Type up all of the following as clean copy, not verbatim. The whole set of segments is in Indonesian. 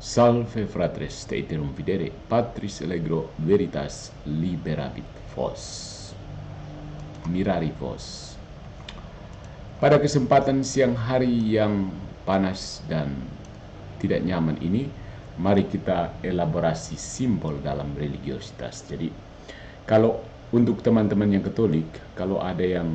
Salve fratres, te iterum videre, Patris allegro veritas liberabit vos. Mirari vos. Pada kesempatan siang hari yang panas dan tidak nyaman ini, mari kita elaborasi simbol dalam religiositas. Jadi, kalau untuk teman-teman yang Katolik, kalau ada yang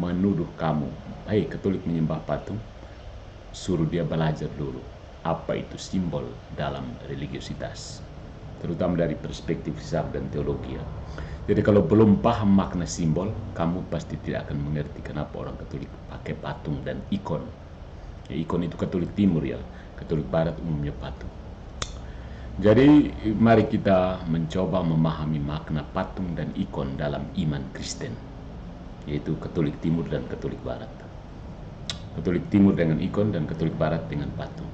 menuduh kamu, "Hei, Katolik menyembah patung," suruh dia belajar dulu apa itu simbol dalam religiositas, terutama dari perspektif filsafat dan teologi ya. Jadi kalau belum paham makna simbol, kamu pasti tidak akan mengerti kenapa orang Katolik pakai patung dan ikon. Ya, ikon itu Katolik Timur ya, Katolik Barat umumnya patung. Jadi mari kita mencoba memahami makna patung dan ikon dalam iman Kristen, yaitu Katolik Timur dan Katolik Barat. Katolik Timur dengan ikon dan Katolik Barat dengan patung.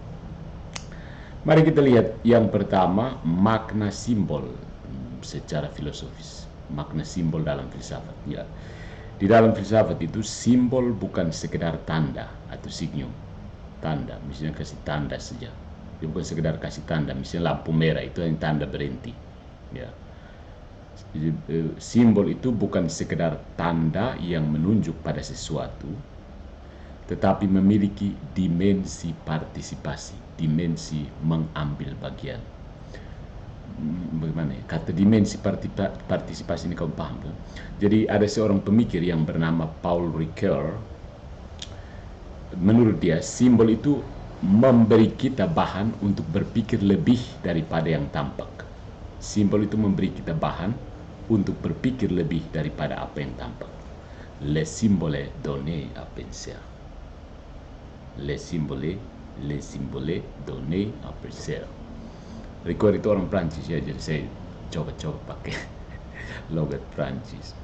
Mari kita lihat yang pertama, makna simbol secara filosofis. Makna simbol dalam filsafat. Ya. Di dalam filsafat itu simbol bukan sekedar tanda atau signum. Tanda, misalnya kasih tanda saja. Dia bukan sekedar kasih tanda, misalnya lampu merah itu yang tanda berhenti. Ya. Simbol itu bukan sekedar tanda yang menunjuk pada sesuatu, tetapi memiliki dimensi partisipasi, dimensi mengambil bagian. Bagaimana ya? Kata dimensi partisipasi ini kamu paham kan? Jadi ada seorang pemikir yang bernama Paul Ricoeur. Menurut dia, simbol itu memberi kita bahan untuk berpikir lebih daripada yang tampak. Simbol itu memberi kita bahan untuk berpikir lebih daripada apa yang tampak. Les symboles donnent à penser. Les symboles donnent à penser. Ricoeur itu orang Prancis ya, jadi saya coba-coba pakai logat Prancis.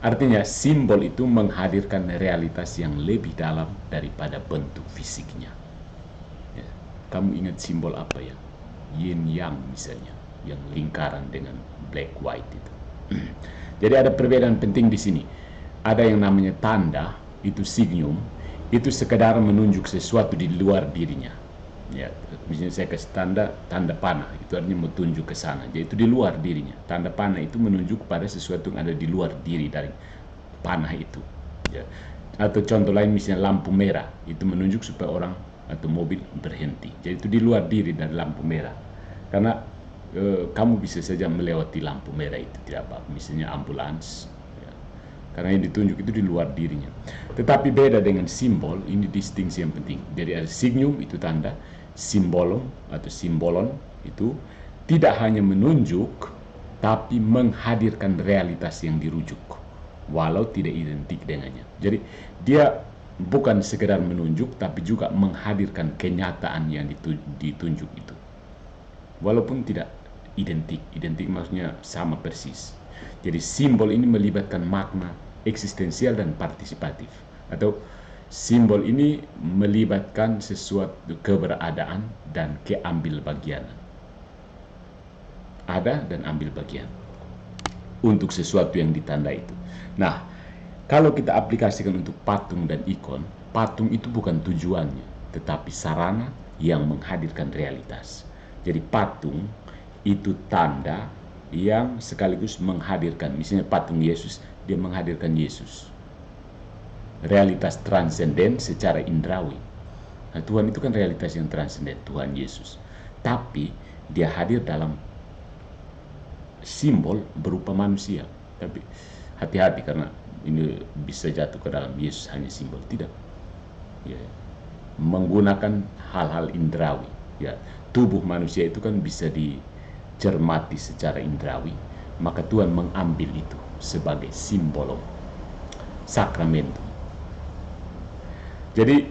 Artinya simbol itu menghadirkan realitas yang lebih dalam daripada bentuk fisiknya. Ya. Kamu ingat simbol apa ya? Yin Yang misalnya, yang lingkaran dengan black white itu. Jadi ada perbedaan penting di sini. Ada yang namanya tanda, itu signum, itu sekedar menunjuk sesuatu di luar dirinya. Ya, misalnya saya kasih tanda panah, itu artinya menunjuk ke sana. Jadi itu di luar dirinya. Tanda panah itu menunjuk pada sesuatu yang ada di luar diri dari panah itu. Ya. Atau contoh lain misalnya lampu merah, itu menunjuk supaya orang atau mobil berhenti. Jadi itu di luar diri dari lampu merah. Karena kamu bisa saja melewati lampu merah itu tidak apa-apa. Misalnya ambulans. Karena yang ditunjuk itu di luar dirinya. Tetapi beda dengan simbol, ini distingsi yang penting. Jadi ada signum, itu tanda, simbolon atau simbolon itu tidak hanya menunjuk, tapi menghadirkan realitas yang dirujuk, walau tidak identik dengannya. Jadi dia bukan sekedar menunjuk, tapi juga menghadirkan kenyataan yang ditunjuk itu. Walaupun tidak identik maksudnya sama persis. Jadi simbol ini melibatkan makna eksistensial dan partisipatif. Atau simbol ini melibatkan sesuatu keberadaan dan keambil bagianan. Ada dan ambil bagian untuk sesuatu yang ditanda itu. Nah, kalau kita aplikasikan untuk patung dan ikon, patung itu bukan tujuannya, tetapi sarana yang menghadirkan realitas. Jadi patung itu tanda yang sekaligus menghadirkan, misalnya patung Yesus, dia menghadirkan Yesus. Realitas transenden secara indrawi. Nah, Tuhan itu kan realitas yang transenden, Tuhan Yesus. Tapi dia hadir dalam simbol berupa manusia. Tapi hati-hati karena ini bisa jatuh ke dalam Yesus hanya simbol. Tidak. Ya. Menggunakan hal-hal indrawi. Ya. Tubuh manusia itu kan bisa dicermati secara indrawi, maka Tuhan mengambil itu sebagai simbol sakramentum. Jadi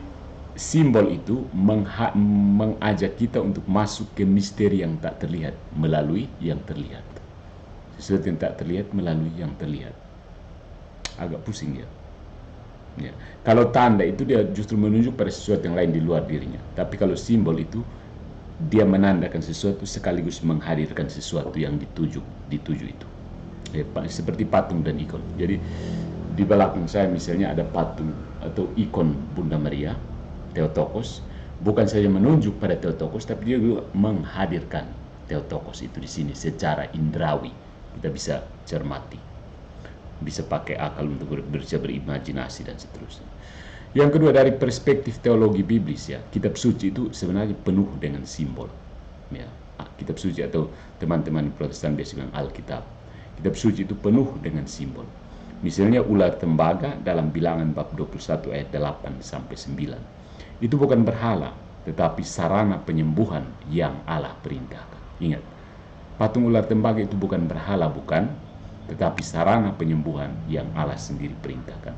simbol itu mengajak kita untuk masuk ke misteri yang tak terlihat melalui yang terlihat. Sesuatu yang tak terlihat melalui yang terlihat. Agak pusing ya. Ya. Kalau tanda itu dia justru menunjuk pada sesuatu yang lain di luar dirinya. Tapi kalau simbol itu dia menandakan sesuatu sekaligus menghadirkan sesuatu yang dituju itu. Ya, seperti patung dan ikon. Jadi di belakang saya misalnya ada patung atau ikon Bunda Maria, Theotokos. bukan saja menunjuk pada Theotokos, tapi dia juga menghadirkan Theotokos itu di sini secara indrawi. Kita bisa cermati, bisa pakai akal untuk bisa berimajinasi dan seterusnya. Yang kedua, dari perspektif teologi biblis ya, kitab suci itu sebenarnya penuh dengan simbol. Ya, kitab suci atau teman-teman Protestan biasa bilang Alkitab. Kitab suci itu penuh dengan simbol. Misalnya ular tembaga dalam Bilangan bab 21 ayat 8 sampai 9. Itu bukan berhala, tetapi sarana penyembuhan yang Allah perintahkan. Ingat, patung ular tembaga itu bukan berhala, bukan, tetapi sarana penyembuhan yang Allah sendiri perintahkan.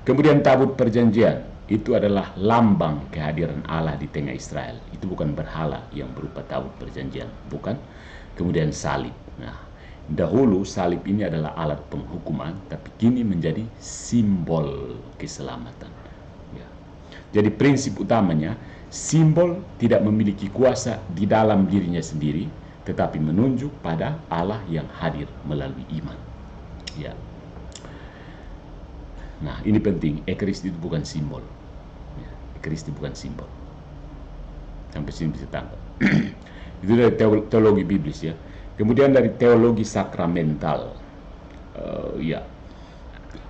Kemudian tabut perjanjian itu adalah lambang kehadiran Allah di tengah Israel. Itu bukan berhala yang berupa tabut perjanjian, bukan. Kemudian salib. Nah, dahulu salib ini adalah alat penghukuman, tapi kini menjadi simbol keselamatan. Ya. Jadi prinsip utamanya, simbol tidak memiliki kuasa di dalam dirinya sendiri, tetapi menunjuk pada Allah yang hadir melalui iman. Ya. Nah, ini penting. Ekaristi itu bukan simbol. Ya, ekaristi bukan simbol. Sampai sini bisa tangkap. Itu dari teologi biblis ya. Kemudian dari teologi sakramental. Ya.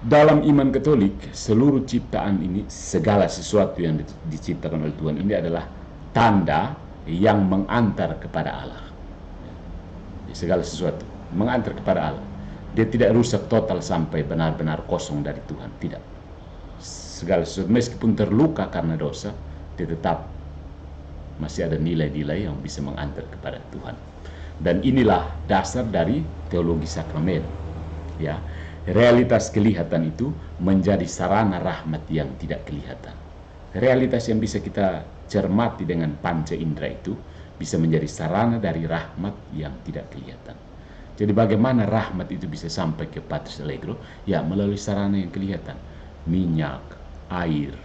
Dalam iman Katolik, seluruh ciptaan ini, segala sesuatu yang diciptakan oleh Tuhan ini adalah tanda yang mengantar kepada Allah. Segala sesuatu mengantar kepada Allah. Dia tidak rusak total sampai benar-benar kosong dari Tuhan, tidak. Segala sesuatu meskipun terluka karena dosa, dia tetap masih ada nilai-nilai yang bisa mengantar kepada Tuhan. Dan inilah dasar dari teologi sakramen. Ya, realitas kelihatan itu menjadi sarana rahmat yang tidak kelihatan. Realitas yang bisa kita cermati dengan panca indera itu bisa menjadi sarana dari rahmat yang tidak kelihatan. Jadi bagaimana rahmat itu bisa sampai ke Patris Allegro? Ya, melalui sarana yang kelihatan. Minyak, air,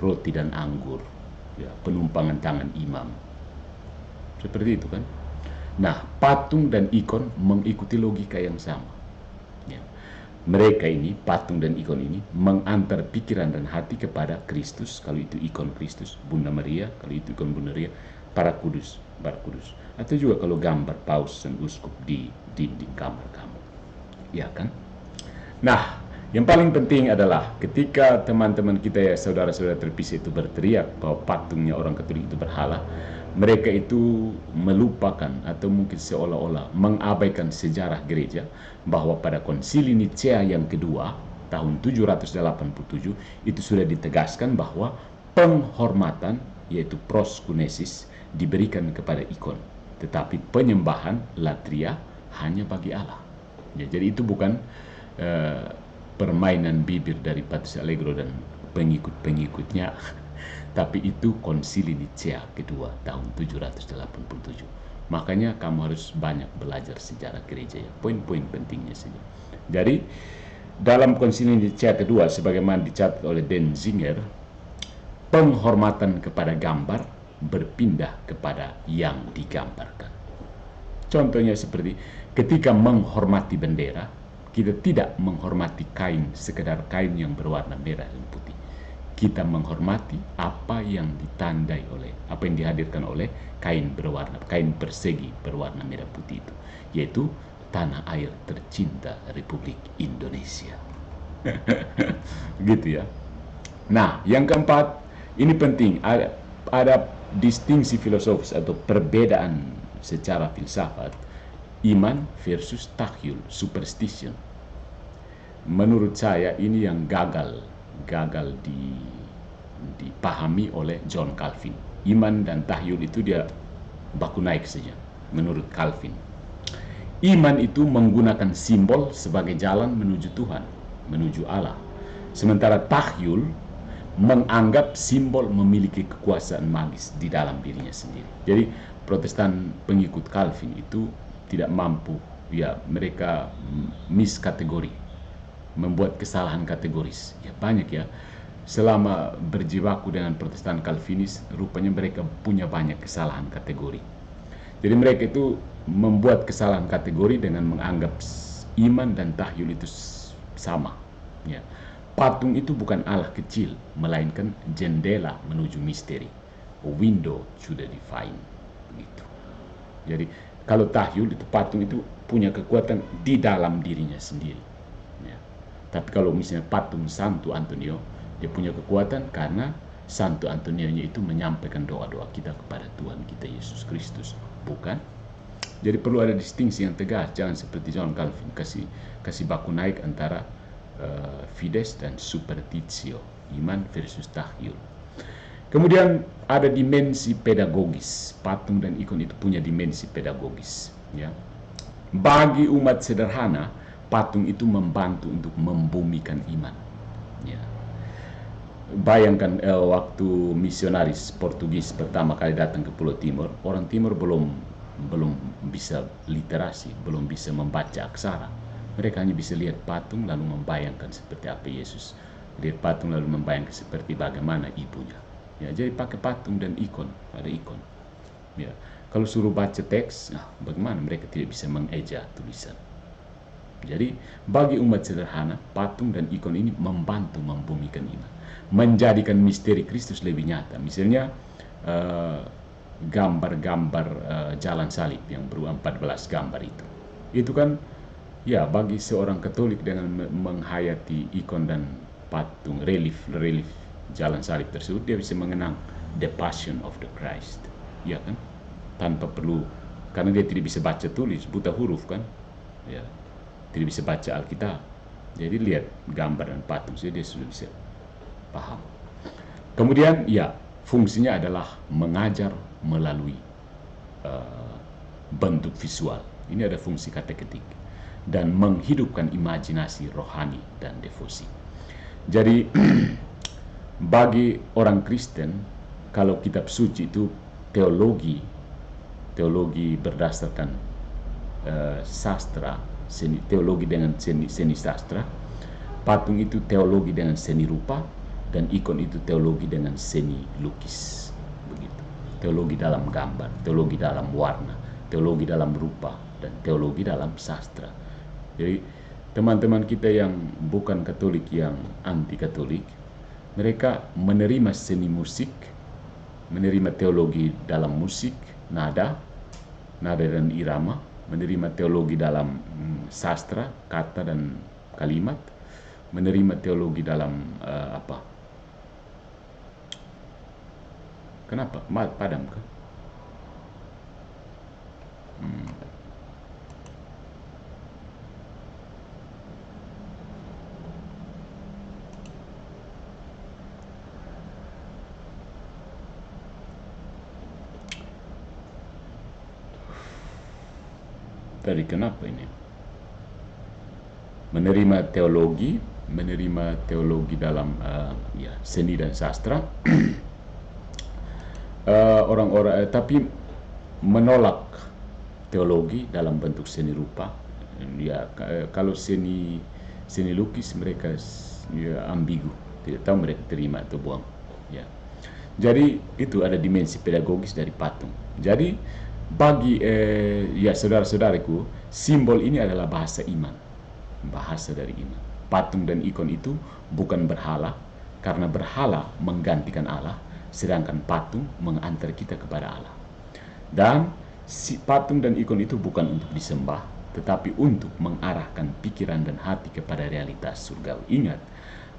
roti dan anggur, ya, penumpangan tangan imam. Seperti itu kan? Nah, patung dan ikon mengikuti logika yang sama. Ya. Mereka ini, patung dan ikon ini, mengantar pikiran dan hati kepada Kristus, kalau itu ikon Kristus, Bunda Maria, kalau itu ikon Bunda Maria, para kudus, atau juga kalau gambar paus dan uskup di dinding kamar kamu, ya kan? Nah, yang paling penting adalah ketika teman-teman kita ya, saudara-saudara terpisah itu berteriak bahwa patungnya orang Katolik itu berhala, mereka itu melupakan atau mungkin seolah-olah mengabaikan sejarah gereja bahwa pada konsili Nicea yang kedua tahun 787 itu sudah ditegaskan bahwa penghormatan yaitu proskunesis diberikan kepada ikon, tetapi penyembahan latria hanya bagi Allah. Ya, jadi itu bukan permainan bibir dari Patris Allegro dan pengikut-pengikutnya, tapi itu konsili Nicea kedua tahun 787. Makanya kamu harus banyak belajar sejarah gereja ya, poin-poin pentingnya saja. Jadi dalam konsili Nicea kedua, sebagaimana dicatat oleh Denzinger, penghormatan kepada gambar berpindah kepada yang digambarkan. Contohnya seperti ketika menghormati bendera, kita tidak menghormati kain, sekedar kain yang berwarna merah dan putih. Kita menghormati apa yang ditandai oleh, apa yang dihadirkan oleh kain persegi berwarna merah putih itu, yaitu tanah air tercinta Republik Indonesia. Gitu ya. Nah, yang keempat, ini penting, ada distingsi filosofis atau perbedaan secara filsafat iman versus tahyul, superstition. Menurut saya ini yang gagal dipahami oleh John Calvin. Iman dan tahyul itu dia baku naik saja menurut Calvin. Iman itu menggunakan simbol sebagai jalan menuju Tuhan, menuju Allah. Sementara tahyul menganggap simbol memiliki kekuasaan magis di dalam dirinya sendiri. Jadi Protestan pengikut Calvin itu tidak mampu, ya mereka miskategori, membuat kesalahan kategoris. Ya banyak ya, selama berjibaku dengan Protestan Calvinis, rupanya mereka punya banyak kesalahan kategori. Jadi mereka itu membuat kesalahan kategori dengan menganggap iman dan tahyul itu sama. Ya. Patung itu bukan Allah kecil, melainkan jendela menuju misteri. window to the divine. Begitu. Jadi kalau tahyul itu patung itu punya kekuatan di dalam dirinya sendiri. Ya. Tapi kalau misalnya patung Santo Antonio, dia punya kekuatan karena Santo Antonio-nya itu menyampaikan doa-doa kita kepada Tuhan kita Yesus Kristus, bukan? Jadi perlu ada distingsi yang tegas, jangan seperti John Calvin kasih baku naik antara fides dan superstitio, iman versus tahyul. Kemudian ada dimensi pedagogis. Patung dan ikon itu punya dimensi pedagogis. Ya. Bagi umat sederhana, patung itu membantu untuk membumikan iman. Ya. Bayangkan waktu misionaris Portugis pertama kali datang ke Pulau Timur, orang Timur belum bisa literasi, belum bisa membaca aksara. Mereka hanya bisa lihat patung lalu membayangkan seperti apa Yesus. Lihat patung lalu membayangkan seperti bagaimana ibunya. Ya, jadi pakai patung dan ikon, ada ikon. Ya, kalau suruh baca teks, bagaimana mereka tidak bisa mengeja tulisan. Jadi bagi umat sederhana, patung dan ikon ini membantu membumikan iman, menjadikan misteri Kristus lebih nyata. Misalnya gambar-gambar jalan salib yang berupa 14 gambar itu kan ya bagi seorang Katolik dengan menghayati ikon dan patung relief jalan salib tersebut, dia bisa mengenang the passion of the Christ, ya kan, tanpa perlu, karena dia tidak bisa baca tulis, buta huruf kan, ya, tidak bisa baca Alkitab, jadi lihat gambar dan patung saja dia sudah bisa paham. Kemudian ya fungsinya adalah mengajar melalui bentuk visual, ini ada fungsi kateketik, dan menghidupkan imajinasi rohani dan devosi. Jadi bagi orang Kristen, kalau kitab suci itu teologi berdasarkan sastra, teologi dengan seni sastra, patung itu teologi dengan seni rupa, dan ikon itu teologi dengan seni lukis. Begitu. Teologi dalam gambar, teologi dalam warna, teologi dalam rupa, dan teologi dalam sastra. Jadi teman-teman kita yang bukan Katolik, yang anti Katolik, mereka menerima seni musik, menerima teologi dalam musik, nada dan irama, menerima teologi dalam sastra, kata dan kalimat, menerima teologi dalam apa? Kenapa? Padam kan? Tadi kenapa ini? Menerima teologi dalam ya, seni dan sastra, orang-orang tapi menolak teologi dalam bentuk seni rupa. Ya, kalau seni lukis mereka ya, ambigu, tidak tahu mereka terima atau buang. Ya. Jadi itu ada dimensi pedagogis dari patung. Jadi bagi ya saudara-saudariku, simbol ini adalah bahasa iman, bahasa dari iman. Patung dan ikon itu bukan berhala, karena berhala menggantikan Allah, sedangkan patung mengantar kita kepada Allah. Dan patung dan ikon itu bukan untuk disembah, tetapi untuk mengarahkan pikiran dan hati kepada realitas surgawi. Ingat,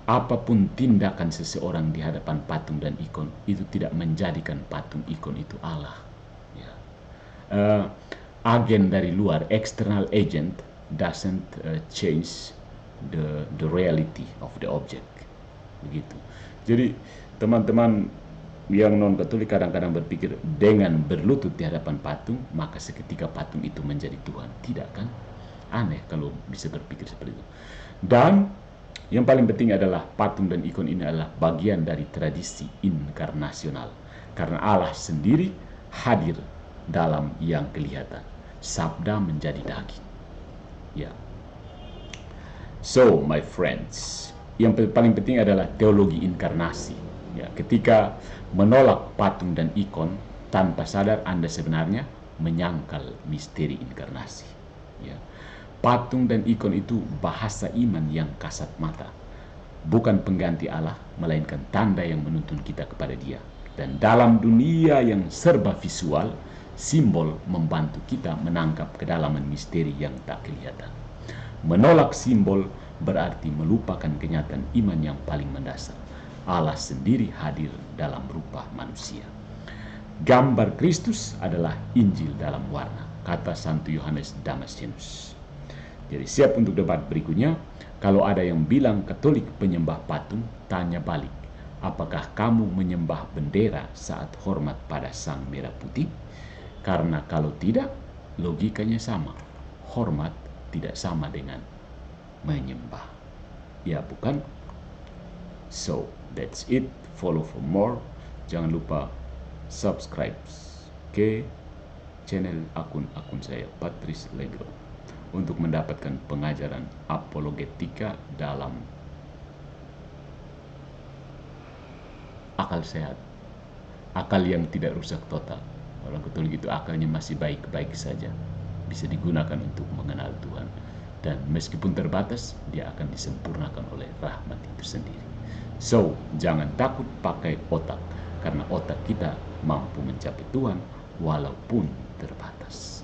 apapun tindakan seseorang di hadapan patung dan ikon itu tidak menjadikan patung ikon itu Allah. Agen dari luar, external agent, doesn't change the reality of the object. Begitu. Jadi teman-teman yang non Katolik kadang-kadang berpikir dengan berlutut di hadapan patung maka seketika patung itu menjadi Tuhan. Tidak kan? Aneh kalau bisa berpikir seperti itu. Dan yang paling penting adalah patung dan ikon ini adalah bagian dari tradisi inkarnasional, karena Allah sendiri hadir dalam yang kelihatan. Sabda menjadi daging. Ya. So, my friends, yang paling penting adalah teologi inkarnasi. Ya, ketika menolak patung dan ikon, tanpa sadar Anda sebenarnya menyangkal misteri inkarnasi. Ya. Patung dan ikon itu bahasa iman yang kasat mata, bukan pengganti Allah, melainkan tanda yang menuntun kita kepada Dia. Dan dalam dunia yang serba visual, simbol membantu kita menangkap kedalaman misteri yang tak kelihatan. Menolak simbol berarti melupakan kenyataan iman yang paling mendasar. Allah sendiri hadir dalam rupa manusia. Gambar Kristus adalah Injil dalam warna, kata Santo Yohanes Damascenus. Jadi siap untuk debat berikutnya. Kalau ada yang bilang Katolik penyembah patung, tanya balik. Apakah kamu menyembah bendera saat hormat pada sang merah putih? Karena kalau tidak, logikanya sama. Hormat tidak sama dengan menyembah. Ya bukan? So, that's it. Follow for more. Jangan lupa subscribe ke channel akun saya, Patrice Legro, untuk mendapatkan pengajaran apologetika dalam akal sehat, akal yang tidak rusak total. Orang Katolik itu akalnya masih baik-baik saja, bisa digunakan untuk mengenal Tuhan, dan meskipun terbatas, dia akan disempurnakan oleh rahmat itu sendiri. So, jangan takut pakai otak, karena otak kita mampu mencapai Tuhan walaupun terbatas.